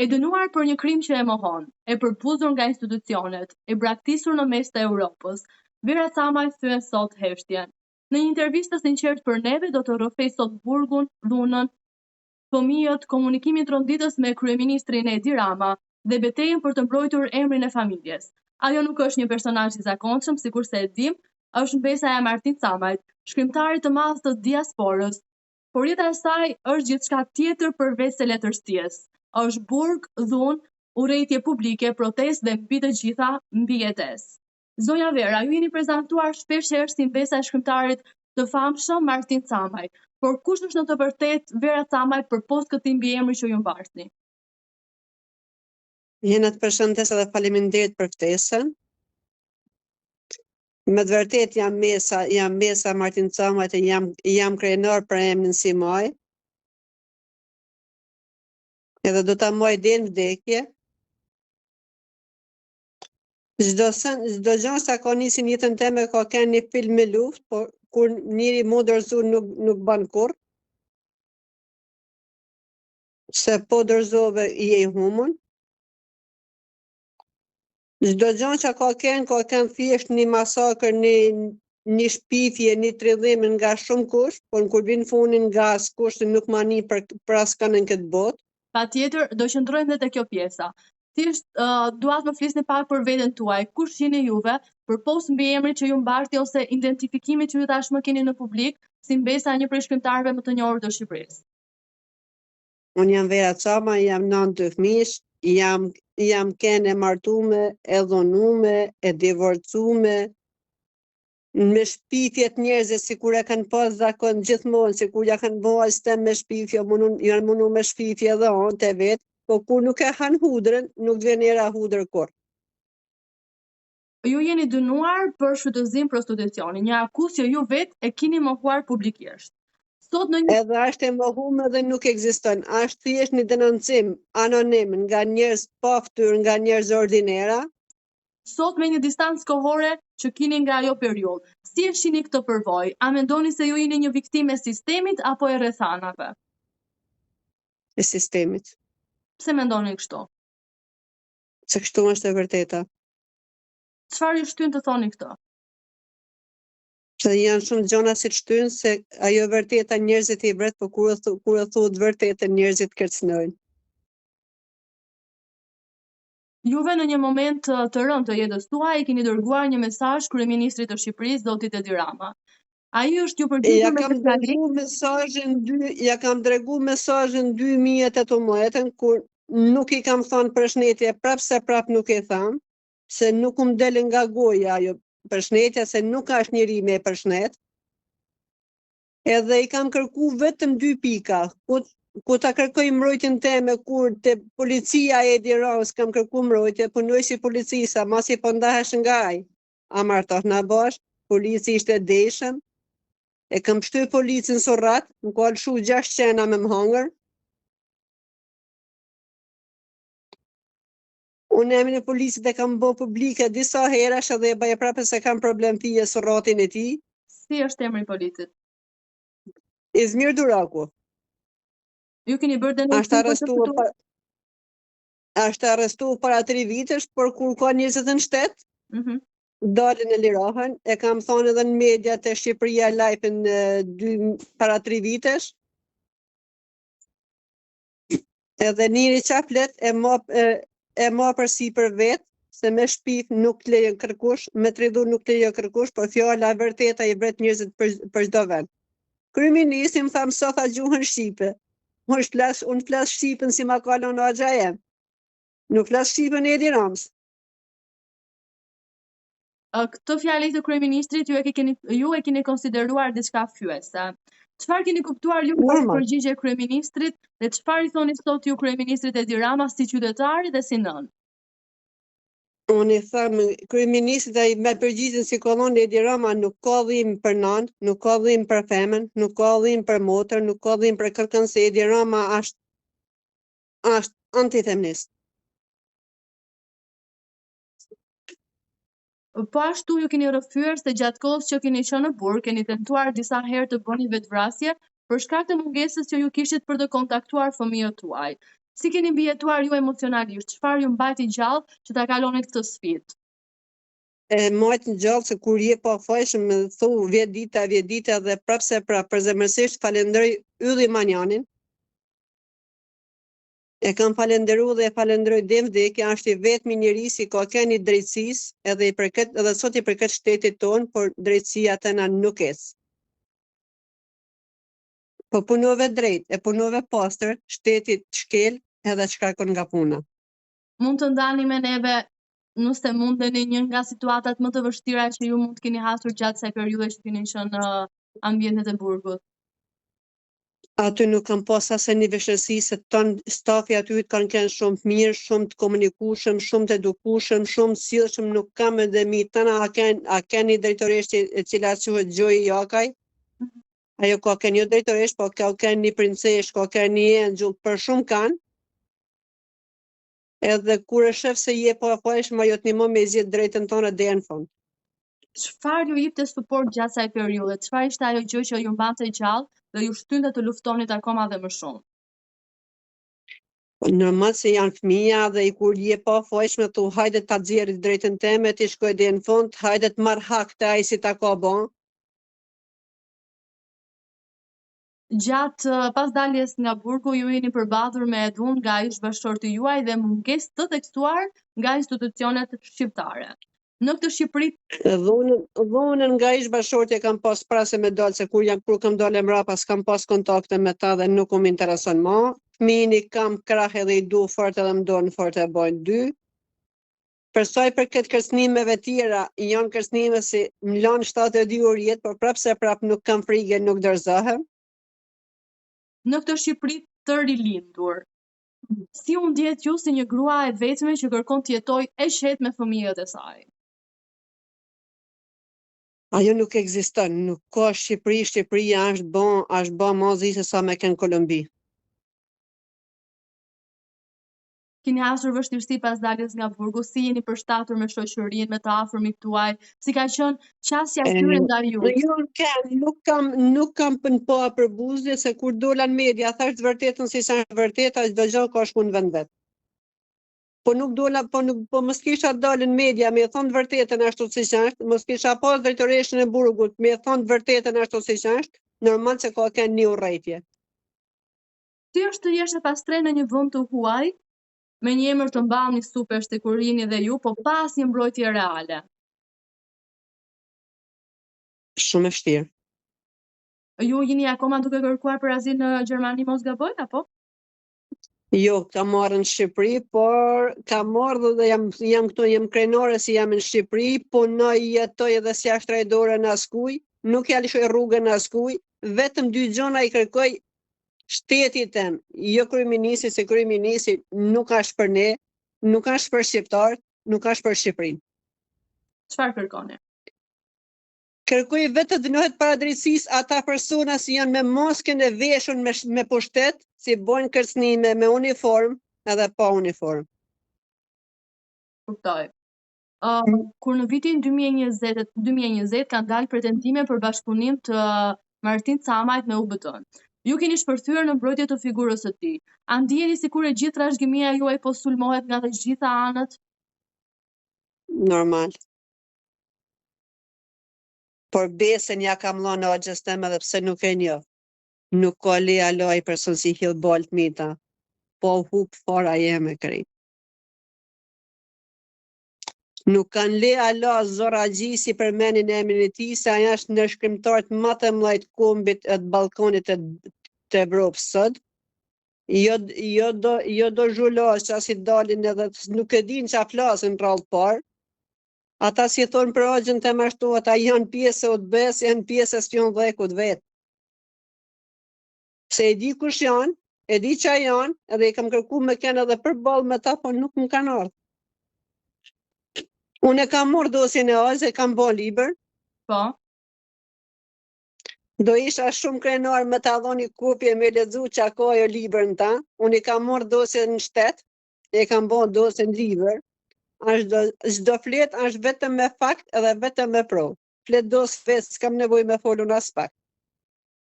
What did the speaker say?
E dënuar për një krim që e mohon, e përpuzur nga institucionet, e braktisur në mes të Europës, Vera Camaj thyen sot heshtjen. Në një intervistë të sinqertë për neve do të rrëfej sot burgun, dhunën, fëmijët, komunikimin tronditës me kryeministrin Edi Rama dhe betejën për të mbrojtur emrin e familjes. Ajo nuk është një personazh i zakonshëm, sikurse e dim, është mbesa e Martin Camajt, shkrimtarit të madh të diasporës, por jeta e saj është gjithçka tjetër përveç se letërsisë. Është burg, dhunë, urrejtje publike, protestë dhe mbi të gjitha mbijetesë. Zonja Vera, ju jeni prezantuar shpeshherë si mbesa e shkrimtarit të famshëm Martin Camaj, por kush është në të vërtetë Vera Camaj përpost këtij mbiemri që ju mbarsni? Jena të përshëndes dhe faleminderit për ftesën. Me të vërtetë jam mbesa Martin Camajt e jam krenar për emrin si maj. Edhe do ta muaj deri në vdekje. Çdo gjë që ka nisur jetën time ka qenë një film me luftë, por kur njëri mu dorëzu nuk ban kurrë. Se po dorëzove i e humun. Çdo gjë që ka qenë thjesht një masakër, një shpifje, një trillim nga shumë kush, por kur vin funin nga askush nuk mani për askënd në këtë botë. Patjetër, do qëndrojmë dhe te kjo pjesa. Thjesht dua të më flisni pak për veten tuaj. Kush jeni juve përpost mbiemrit që ju mbarti ose identifikimit që ju tashmë keni në publik si mbesa e një prej shkrimtarëve më të njohur të Shqipërisë? Unë jam Vera Camaj, jam nën 2 fëmijësh, jam e martume, e dhonume, e divorcume, me shpifjet njerëzve si kur e kanë pas zakon gjithmonë, si kur ja kanë bëha sistem me shpifje, janë mundu me shpifje dhe onë të vetë, po kur nuk e hanë hudrën, nuk dven era hudrë kur. Ju jeni dënuar për shfrytëzim prostitucioni, një akuzë që ju vetë e keni mohuar publikisht. Edhe është e mohuar dhe nuk ekziston, është thjesht një denoncim anonim nga njerëz pa fytyrë, nga njerëz ordinera. Sot me një distancë kohore që keni nga ajo periudhë, si e shihni këtë përvojë? A mendoni se ju jeni një viktimë e sistemit apo e rrethanave? E sistemit. Pse mendoni kështu? Se kështu është e vërteta. Çfarë ju shtyn të thoni këtë? Se janë shumë gjona si shtyn se ajo vërteta njerëzit i vret, por kur e thuhet vërtetën njerëzit kërcënojnë. Juve në një moment të rënd të jetës tuaj i keni dërguar një mesazh kryeministrit të Shqipërisë, zotit Edi Rama. Ai është ju përgjigje me këtë ja kam dërguar mesazhin 2018 kur nuk i kam thënë përshëndetje, prap nuk i tham, se nuk del nga goja ajo përshëndetja, se nuk ka është njeri me përshëndet. Edhe i kam kërku vetëm 2 pika, ku ta kërkoj mbrojtjen teme, kur te policia e Edi Ramës kam kërku mbrojtje, punoj si policisa, masi po ndahesh nga ai. A martoh na bash, polici ishte deshëm, e kam shtyr policin sorrat, më ka lëshu 6 qena me më hangër. Unë emrin e policit e kam bë publike disa herash edhe e baje prapë se kam problem fije sorratin e tij. Si është emri i policit? Izmir Duraku. Ju keni bërë denuncim? Është arrestuar para 3 vitesh, por kur ka njerëzit në shtet, dalin e lirahen, e kam thonë edhe në mediat e Shqipëria Live para 3 vitesh. Edhe njëri qaflet e ma përsi për vetë, se me shpif nuk lejon kërkush, me tridhur nuk lejon kërkush, por fjala vërteta i vret njerëzit për çdo vend. Kryeministri më tha mëso tha gjuhën shqipe. Unë flas shqipen si ma kalon agja jem. Nuk flas shqipen e Edi Ramës. Këtë fjalë të kryeministrit ju e keni konsideruar diçka fyese. Çfarë keni kuptuar ju për përgjigje e kryeministrit dhe çfarë i thoni sot ju kryeministrit Edi Rama si qytetari dhe si nën? Unë i tham kryeministrit ai me përgjigjen si kollon Edi Rama nuk ka dhimbje për nën, nuk ka dhimbje për femën, nuk ka dhimbje për motër, nuk ka dhimbje për kërkën, se Edi Rama është antifeminist. Po ashtu ju keni rrëfyer se gjatë kohës që keni qenë në burg, keni tentuar disa herë të bëni vetvrasje për shkak të mungesës që ju kishit për të kontaktuar fëmijët tuaj. Si keni mbijetuar ju emocionalisht? Çfarë ju mbajti gjallë që ta kaloni këtë sfidë? E majtë në gjallë se kur je pa fajshëm me thu vjet dita dhe prapse përzemërsisht falenderoj Ylli Manjanin. E kam falenderu dhe e falenderoj deri në vdekje, është i vetmi njerëz i ka kënë drejtësisë edhe sot i përket shtetit ton, por drejtësia tëna nuk ec. Po punove drejt, e punove pastër, shteti shkel edhe shkarkon nga puna. Mund të ndani me neve, nëse mundeni, një nga situatat më të vështira që ju mund të keni hasur gjatë kësaj periudhe që keni qenë në ambientet e burgut? Aty nuk kam pas asë një vështirësi se stafi aty kanë qenë shumë të mirë, shumë të komunikueshëm, shumë të edukueshëm, shumë të sjellshëm, nuk kam edhe mi tëna a keni drejtoresht e cila quhet Gjoj Jakaj. Ajo ka kënë jo drejtoresht, po ka kënë një princesh, ka kënë një angel, për shumë kanë. Edhe kur e shef se je pa fajshëm, ajo të ndihmon me zgjedh drejtën tonë deri në fund. Çfarë ju jepte suport gjatë kësaj periudhe? Çfarë ishte ajo gjë që ju mbante gjallë dhe ju shtynte të luftonit akoma dhe më shumë? Normal se janë fëmija dhe i kur je pa fajshme thu hajde ta xjerrit drejtën teme, ti shkoj deri në fund, hajde të marr hak të ai si ta ka bën. Gjatë pas daljes nga burgu, ju jeni përballur me dhunë nga ish-bashkëshorti juaj dhe mungesë të theksuar nga institucionet shqiptare. Në këtë Shqipëri dhunën nga ish-bashkëshorti e kam pas prasë me dalë se kur kam dalë mrapa s'kam pas kontakte me ta dhe nuk më intereson më. Fëmijin i kam krah edhe i du fort edhe më donë fort e bojnë dy. Për sa i përket kërcënimeve tjera, janë kërcënime si më lanë 72 orë jetë, por prapse nuk kam frikë, nuk dorëzohem. Në këtë Shqipëri të rilindur, si u ndjet ju si një grua e vetme që kërkon të jetojë e qetë me fëmijët e saj? Ajo nuk ekziston, nuk ka Shqipëri, Shqipëria është bën mozi se sa me kënë Kolumbi. Keni hasur vështirësi pas daljes nga burgu, si jeni përshtatur me shoqërinë, me të afërmit tuaj, si ka qenë qasja e tyre ndaj juaj? Nuk kam pa për buzë se kur dola në media thash të vërtetën si sa vërteta, çdo gjë ka shku në vend vet. Po nuk dola, po mos kisha dalë në media me thonë të vërtetën ashtu siç është, mos kisha pas drejtoreshën e burgut me thonë të vërtetën ashtu siç është, normal se ka kënë një urrëtie. Si është të jesh e pastre në një vend të huaj, me një emër të mballni super kur jeni dhe ju, po pa asnjë mbrojtje reale? Shumë e vështirë. Ju jeni akoma duke kërkuar për azil në Gjermani, mos gaboj, apo? Jo, kam marrë në Shqipëri, por kam marrë dhe jam këtu, jam krenore si jam në Shqipëri, po në jetoj edhe si jashtë trajdore në askuj, nuk ja lëshoj rrugën në askuj, vetëm 2 gjona i kërkoj shtetit tem, jo kryeministi, se kryeministi nuk është për ne, nuk është për shqiptarët, nuk është për Shqipërinë. Çfarë kërkoni? Kërkoj vetë të dënohet para drejtësisë ata persona që janë me maskën e veshur me pushtet, si bojnë kërcënime me uniform edhe pa uniform. Kuptoj. Kur në vitin 2020 kanë dalë pretendime për bashkëpunim të Martin Camajt me UBT-n. Ju keni shpërthyer në mbrojtje të figurës së tij. A ndjeni sikur e gjithë trashëgimia juaj po sulmohet nga të gjitha anët? Normal. Por besën ja kam lënë axhës tem edhe pse nuk e njoh. Nuk ka leja loj person si hill bolt mita. Po hub fora jeme krejt. Nuk kanë leja la Zora Gjisi për menin e emrin e tij, se ajo është ndërshkrimtarët më të mëdhenj të kombit të ballkonit të Evropës sot. Jo do zhulosh që asi dalin edhe nuk e din që a flasin rrallë parë. Ata si thonë për agjën të mashtu, ata janë pjesë e UDB-s, janë pjesë e spion dhekut vetë. Se e di kush janë, e di qa janë, edhe i kam kërku me kënë edhe për balë me ta, po nuk më kanë ardhë. Unë e kam morë dosjen e azë, e kam bo liber. Po. Do isha shumë krenar me ta dhoni kopje me lexu qa ka jo liber në ta. Unë i kam morë dosjen në shtet, e kam bo dosjen liber. Çdo flet është vetëm me fakt edhe vetëm me provë. Flet dos vetë, s'kam nevojë me folun as pak.